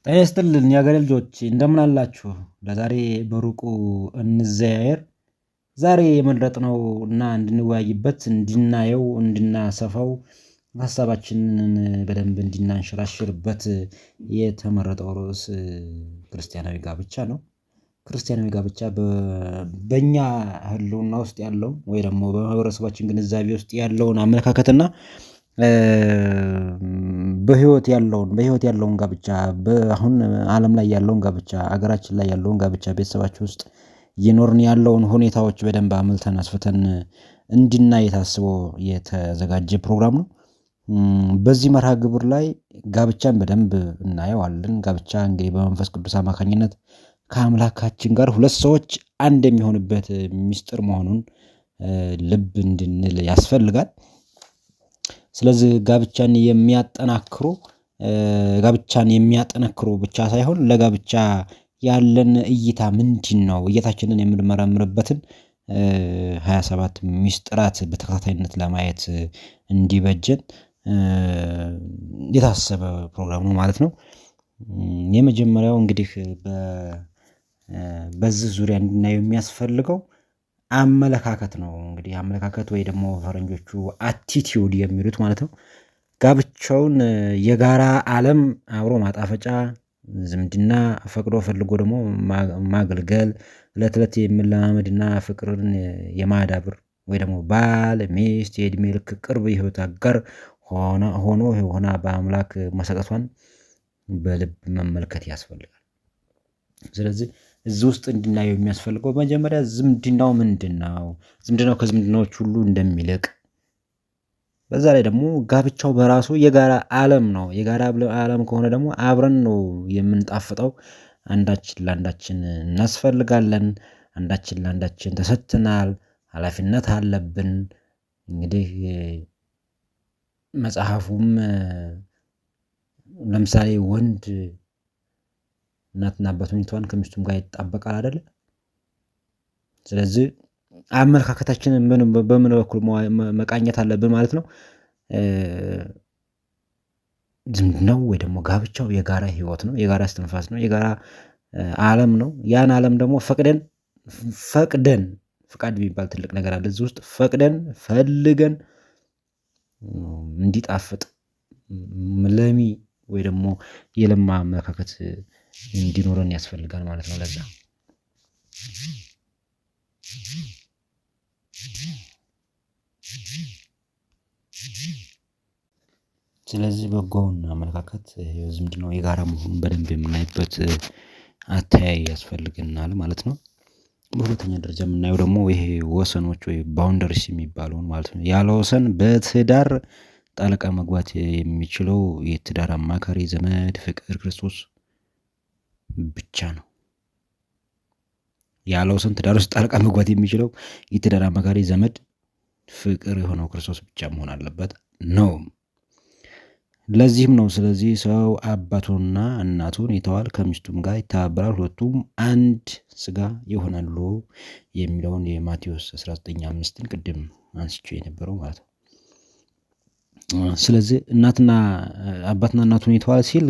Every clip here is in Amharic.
ጤና ይስጥልን የሀገሬ ልጆች እንደምን አላችሁ? ለዛሬ በሩቁ እንዘያየር። ዛሬ የመረጥነው እና እንድንወያይበት እንድናየው እንድናሰፋው ሀሳባችንን በደንብ እንድናንሸራሽርበት የተመረጠው ርዕስ ክርስቲያናዊ ጋብቻ ነው። ክርስቲያናዊ ጋብቻ በእኛ ህልውና ውስጥ ያለው ወይ ደግሞ በማህበረሰባችን ግንዛቤ ውስጥ ያለውን አመለካከትና በህይወት ያለውን ጋብቻ አሁን ዓለም ላይ ያለውን ጋብቻ ሀገራችን ላይ ያለውን ጋብቻ ቤተሰባችን ውስጥ እየኖርን ያለውን ሁኔታዎች በደንብ አምልተን አስፍተን እንድናይ ታስቦ የተዘጋጀ ፕሮግራም ነው። በዚህ መርሃ ግብር ላይ ጋብቻን በደንብ እናየዋለን። ጋብቻ እንግዲህ በመንፈስ ቅዱስ አማካኝነት ከአምላካችን ጋር ሁለት ሰዎች አንድ የሚሆንበት ሚስጥር መሆኑን ልብ እንድንል ያስፈልጋል። ስለዚህ ጋብቻን የሚያጠናክሩ ብቻ ሳይሆን ለጋብቻ ያለን እይታ ምንድነው? እይታችንን የምንመረምርበትን 27 ሚስጥራት በተከታታይነት ለማየት እንዲበጀን የታሰበ ፕሮግራም ነው ማለት ነው። የመጀመሪያው እንግዲህ በዚህ ዙሪያ እንድናየው የሚያስፈልገው አመለካከት ነው። እንግዲህ አመለካከት ወይ ደግሞ ፈረንጆቹ አቲቲዩድ የሚሉት ማለት ነው። ጋብቻውን የጋራ ዓለም አብሮ ማጣፈጫ ዝምድና ፈቅዶ ፈልጎ ደግሞ ማገልገል እለት እለት የመለማመድና ፍቅርን የማዳብር ወይ ደግሞ ባል ሚስት የእድሜ ልክ ቅርብ የህይወት አጋር ሆና በአምላክ መሰጠቷን በልብ መመልከት ያስፈልጋል። ስለዚህ እዚህ ውስጥ እንድናየው የሚያስፈልገው መጀመሪያ ዝምድናው ምንድነው? ዝምድናው ከዝምድናዎች ሁሉ እንደሚልቅ በዛ ላይ ደግሞ ጋብቻው በራሱ የጋራ ዓለም ነው። የጋራ ዓለም ከሆነ ደግሞ አብረን ነው የምንጣፍጠው። አንዳችን ለአንዳችን እናስፈልጋለን። አንዳችን ለአንዳችን ተሰጥተናል። ኃላፊነት አለብን። እንግዲህ መጽሐፉም ለምሳሌ ወንድ እናትና አባቱን ይተዋል ከሚስቱም ጋር ይጣበቃል አይደለ? ስለዚህ አመለካከታችንን በምን በኩል መቃኘት አለብን ማለት ነው። ዝምድናው ወይ ደግሞ ጋብቻው የጋራ ህይወት ነው፣ የጋራ እስትንፋስ ነው፣ የጋራ ዓለም ነው። ያን ዓለም ደግሞ ፈቅደን ፍቃድ የሚባል ትልቅ ነገር አለ እዚህ ውስጥ ፈቅደን ፈልገን እንዲጣፍጥ ለሚ ወይ ደግሞ የለማ አመለካከት እንዲኖረን ያስፈልጋል ማለት ነው። ለዛ ስለዚህ በጎውን አመለካከት ዝምድናው የጋራ መሆኑን በደንብ የምናይበት አተያይ ያስፈልገናል ማለት ነው። በሁለተኛ ደረጃ የምናየው ደግሞ ይሄ ወሰኖች ወይ ባውንደሪስ የሚባለውን ማለት ነው። ያለ ወሰን በትዳር ጣልቃ መግባት የሚችለው የትዳር አማካሪ ዘመድ ፍቅር ክርስቶስ ብቻ ነው። ያለ ወሰን ትዳር ውስጥ ጣልቃ መግባት የሚችለው የትዳር አማካሪ ዘመድ ፍቅር የሆነው ክርስቶስ ብቻ መሆን አለበት ነው። ለዚህም ነው ስለዚህ ሰው አባቱንና እናቱን ይተዋል ከሚስቱም ጋር ይተባበራል ሁለቱም አንድ ስጋ ይሆናሉ የሚለውን የማቴዎስ 19:5ን ቅድም አንስቼው የነበረው ማለት ነው። ስለዚህ አባትና እናቱን ይተዋል ሲል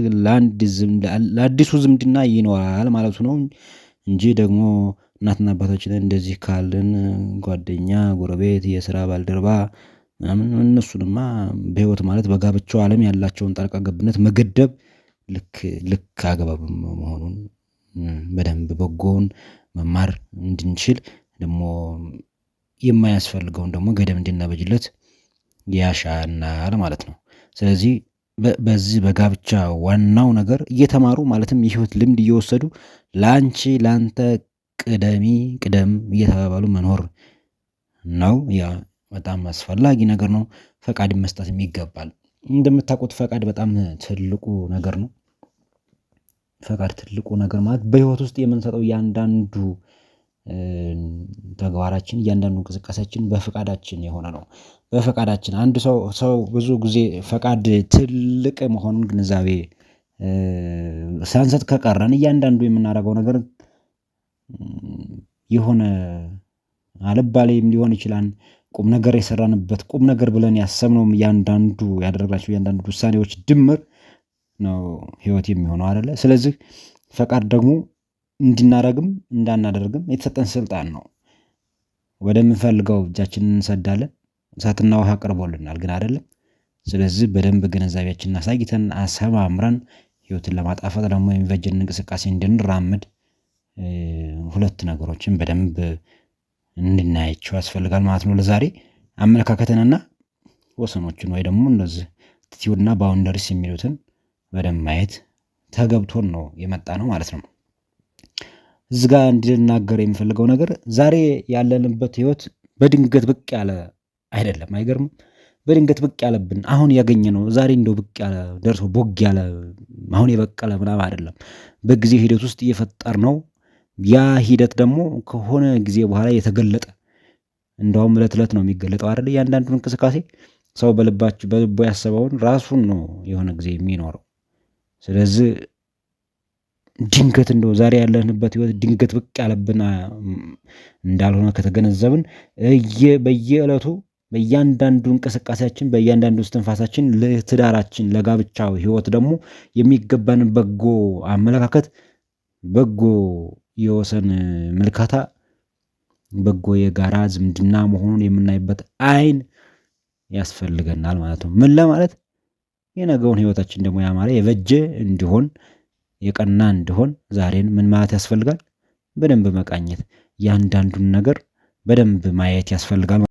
ለአዲሱ ዝምድና ይኖራል ማለቱ ነው እንጂ ደግሞ እናትና አባታችንን እንደዚህ ካልን ጓደኛ፣ ጎረቤት፣ የስራ ባልደረባ ምናምን እነሱንማ በህይወት ማለት በጋብቻው ዓለም ያላቸውን ጣልቃ ገብነት መገደብ ልክ አግባብ መሆኑን በደንብ በጎውን መማር እንድንችል ደግሞ የማያስፈልገውን ደግሞ ገደብ እንድናበጅለት ያሻናል ማለት ነው። ስለዚህ በዚህ በጋብቻ ዋናው ነገር እየተማሩ ማለትም የህይወት ልምድ እየወሰዱ ላንቺ ላንተ ቅደም እየተባባሉ መኖር ነው። ያ በጣም አስፈላጊ ነገር ነው። ፈቃድ መስጠትም ይገባል። እንደምታውቁት ፈቃድ በጣም ትልቁ ነገር ነው። ፈቃድ ትልቁ ነገር ማለት በህይወት ውስጥ የምንሰጠው እያንዳንዱ ተግባራችን እያንዳንዱ እንቅስቃሴያችን በፈቃዳችን የሆነ ነው። በፈቃዳችን አንድ ሰው ብዙ ጊዜ ፈቃድ ትልቅ መሆኑን ግንዛቤ ሳንሰጥ ከቀረን እያንዳንዱ የምናደርገው ነገር የሆነ አልባሌም ሊሆን ይችላል። ቁም ነገር የሰራንበት ቁም ነገር ብለን ያሰብነውም እያንዳንዱ ያደረግናቸው እያንዳንዱ ውሳኔዎች ድምር ነው ህይወት የሚሆነው አይደለ? ስለዚህ ፈቃድ ደግሞ እንድናደርግም እንዳናደርግም የተሰጠን ስልጣን ነው። ወደምንፈልገው እጃችንን እንሰዳለን። እሳትና ውሃ ቀርቦልናል ግን አይደለም። ስለዚህ በደንብ ግንዛቤያችንን አሳይተን አሰማምረን ህይወትን ለማጣፈጥ ደግሞ የሚበጀን እንቅስቃሴ እንድንራመድ ሁለት ነገሮችን በደንብ እንድናያቸው ያስፈልጋል ማለት ነው። ለዛሬ አመለካከትንና ወሰኖችን ወይ ደግሞ እነዚህ አቲቲዩድና ባውንደሪስ የሚሉትን በደንብ ማየት ተገብቶን ነው የመጣ ነው ማለት ነው። እዚህ ጋር እንድናገር የምፈልገው ነገር ዛሬ ያለንበት ህይወት በድንገት ብቅ ያለ አይደለም። አይገርምም? በድንገት ብቅ ያለብን አሁን ያገኘ ነው። ዛሬ እንደው ብቅ ያለ ደርሶ ቦግ ያለ አሁን የበቀለ ምናምን አይደለም። በጊዜ ሂደት ውስጥ እየፈጠር ነው። ያ ሂደት ደግሞ ከሆነ ጊዜ በኋላ የተገለጠ እንደውም እለት እለት ነው የሚገለጠው አይደል? እያንዳንዱ እንቅስቃሴ ሰው በልቡ ያሰበውን ራሱን ነው የሆነ ጊዜ የሚኖረው። ስለዚህ ድንገት እንደው ዛሬ ያለንበት ህይወት ድንገት ብቅ ያለብን እንዳልሆነ ከተገነዘብን በየዕለቱ በእያንዳንዱ እንቅስቃሴያችን በእያንዳንዱ እስትንፋሳችን ለትዳራችን ለጋብቻው ህይወት ደግሞ የሚገባንን በጎ አመለካከት በጎ የወሰን ምልከታ በጎ የጋራ ዝምድና መሆኑን የምናይበት አይን ያስፈልገናል ማለት ነው። ምን ለማለት የነገውን ህይወታችን ደግሞ ያማረ የበጀ እንዲሆን የቀና እንዲሆን ዛሬን ምን ማለት ያስፈልጋል? በደንብ መቃኘት፣ እያንዳንዱን ነገር በደንብ ማየት ያስፈልጋል።